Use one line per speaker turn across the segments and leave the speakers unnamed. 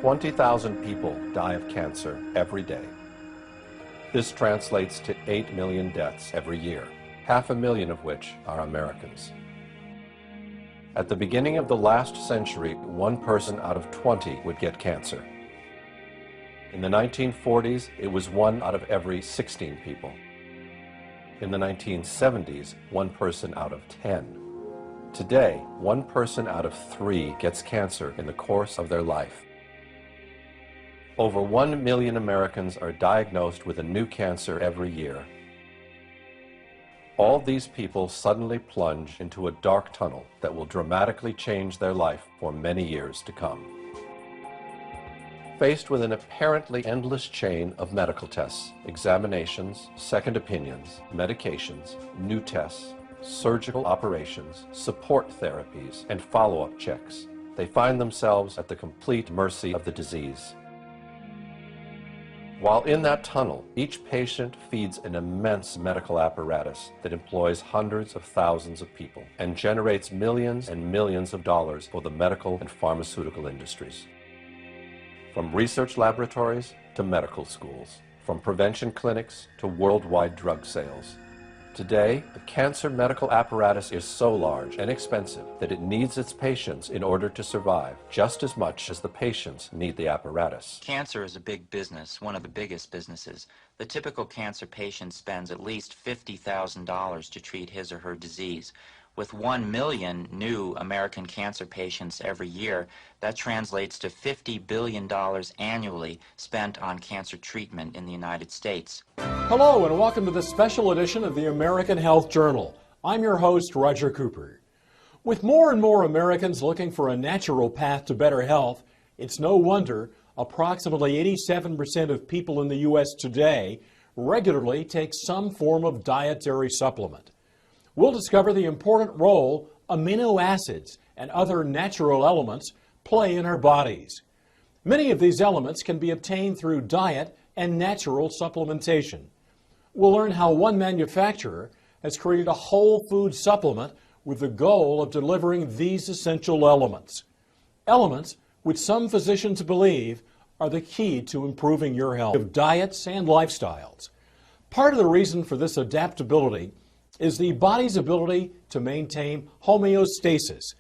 20,000 people die of cancer every day. This translates to 8 million deaths every year, 500,000 of which are Americans. At the beginning of the last century, 1 person out of 20 would get cancer. In the 1940s, it was 1 out of every 16 people. In the 1970s, 1 person out of 10. Today, 1 person out of 3 gets cancer in the course of their life. Over 1 million Americans are diagnosed with a new cancer every year. All these people suddenly plunge into a dark tunnel that will dramatically change their life for many years to come. Faced with an apparently endless chain of medical tests, examinations, second opinions, medications, new tests, surgical operations, support therapies, and follow-up checks, they find themselves at the complete mercy of the disease. While in that tunnel, each patient feeds an immense medical apparatus that employs hundreds of thousands of people and generates millions and millions of dollars for the medical and pharmaceutical industries. From research laboratories to medical schools, from prevention clinics to worldwide drug sales. Today, the cancer medical apparatus is so large and expensive that it needs its patients in order to survive, just as much as the patients need the apparatus.
Cancer is a big business, one of the biggest businesses. The typical cancer patient spends at least $50,000 to treat his or her disease. With 1 million new American cancer patients every year, that translates to $50 billion annually spent on cancer treatment in the United States.
Hello and welcome to this special edition of the American Health Journal. I'm your host, Roger Cooper. With more and more Americans looking for a natural path to better health, it's no wonder approximately 87% of people in the U.S. today regularly take some form of dietary supplement. We'll discover the important role amino acids and other natural elements play in our bodies. Many of these elements can be obtained through diet and natural supplementation. We'll learn how one manufacturer has created a whole food supplement with the goal of delivering these essential elements. Elements which some physicians believe are the key to improving your health of diets and lifestyles. Part of the reason for this adaptability is the body's ability to maintain homeostasis,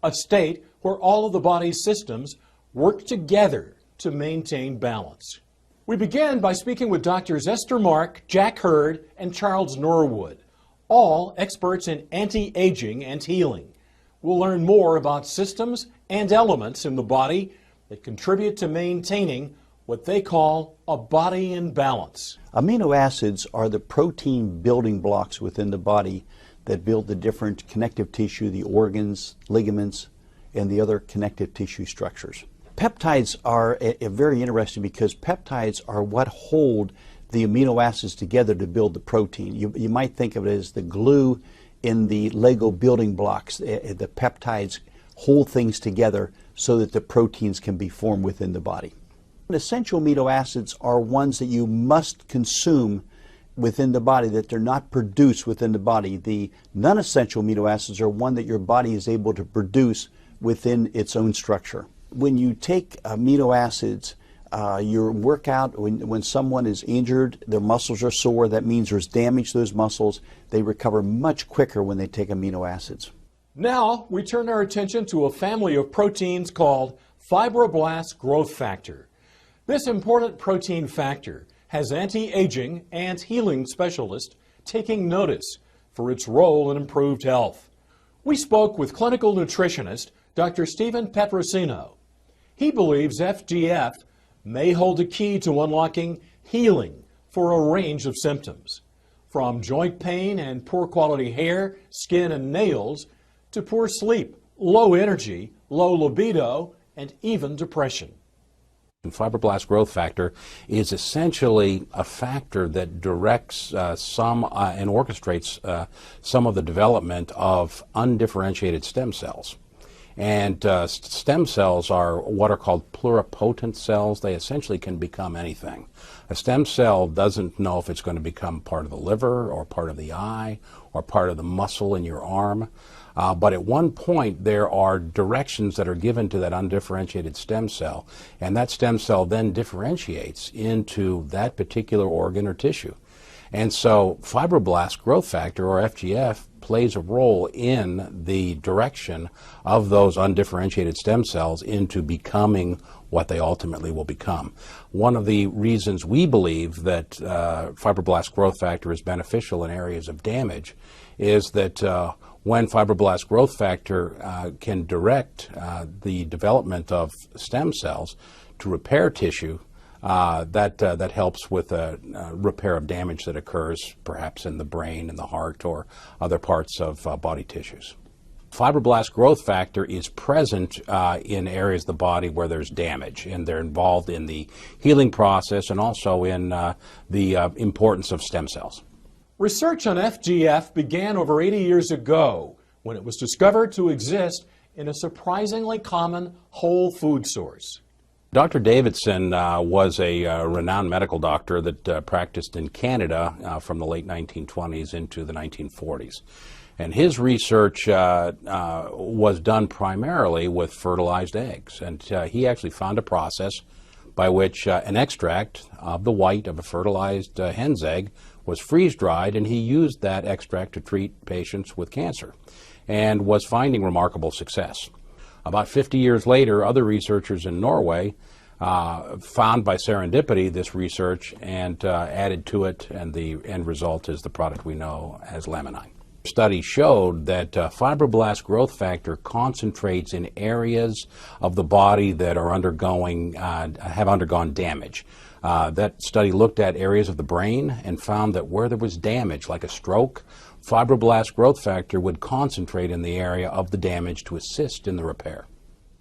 a state where all of the body's systems work together to maintain balance. We begin by speaking with Drs. Esther Mark, Jack Hurd, and Charles Norwood, all experts in anti-aging and healing. We'll learn more about systems and elements in the body that contribute to maintaining what they call a body in balance.
Amino acids are the protein building blocks within the body that build the different connective tissue, the organs, ligaments, and the other connective tissue structures. Peptides are very interesting because peptides are what hold the amino acids together to build the protein. You might think of it as the glue in the Lego building blocks. The peptides hold things together so that the proteins can be formed within the body. Essential amino acids are ones that you must consume within the body, that they're not produced within the body. The non-essential amino acids are one that your body is able to produce within its own structure. When you take amino acids, your workout, when someone is injured, their muscles are sore, that means there's damage to those muscles. They recover much quicker when they take amino acids.
Now we turn our attention to a family of proteins called fibroblast growth factor. This important protein factor has anti-aging and healing specialists taking notice for its role in improved health. We spoke with clinical nutritionist Dr. Stephen Petrosino. He believes FGF may hold the key to unlocking healing for a range of symptoms, from joint pain and poor quality hair, skin, and nails, to poor sleep, low energy, low libido, and even depression.
Fibroblast growth factor is essentially a factor that directs and orchestrates some of the development of undifferentiated stem cells. And stem cells are what are called pluripotent cells. They essentially can become anything. A stem cell doesn't know if it's going to become part of the liver or part of the eye or part of the muscle in your arm. But at one point, there are directions that are given to that undifferentiated stem cell, and that stem cell then differentiates into that particular organ or tissue. And so fibroblast growth factor, or FGF, plays a role in the direction of those undifferentiated stem cells into becoming what they ultimately will become. One of the reasons we believe that fibroblast growth factor is beneficial in areas of damage is that when fibroblast growth factor can direct the development of stem cells to repair tissue, that helps with a repair of damage that occurs perhaps in the brain, in the heart, or other parts of body tissues. Fibroblast growth factor is present in areas of the body where there's damage, and they're involved in the healing process and also in the importance of stem cells.
Research on FGF began over 80 years ago when it was discovered to exist in a surprisingly common whole food source.
Dr. Davidson was a renowned medical doctor that practiced in Canada from the late 1920s into the 1940s. And his research was done primarily with fertilized eggs. And he actually found a process by which an extract of the white of a fertilized hen's egg was freeze-dried, and he used that extract to treat patients with cancer and was finding remarkable success. About 50 years later, other researchers in Norway found by serendipity this research and added to it, and the end result is the product we know as laminine. Study showed that fibroblast growth factor concentrates in areas of the body that are have undergone damage. That study looked at areas of the brain and found that where there was damage, like a stroke, fibroblast growth factor would concentrate in the area of the damage to assist in the repair.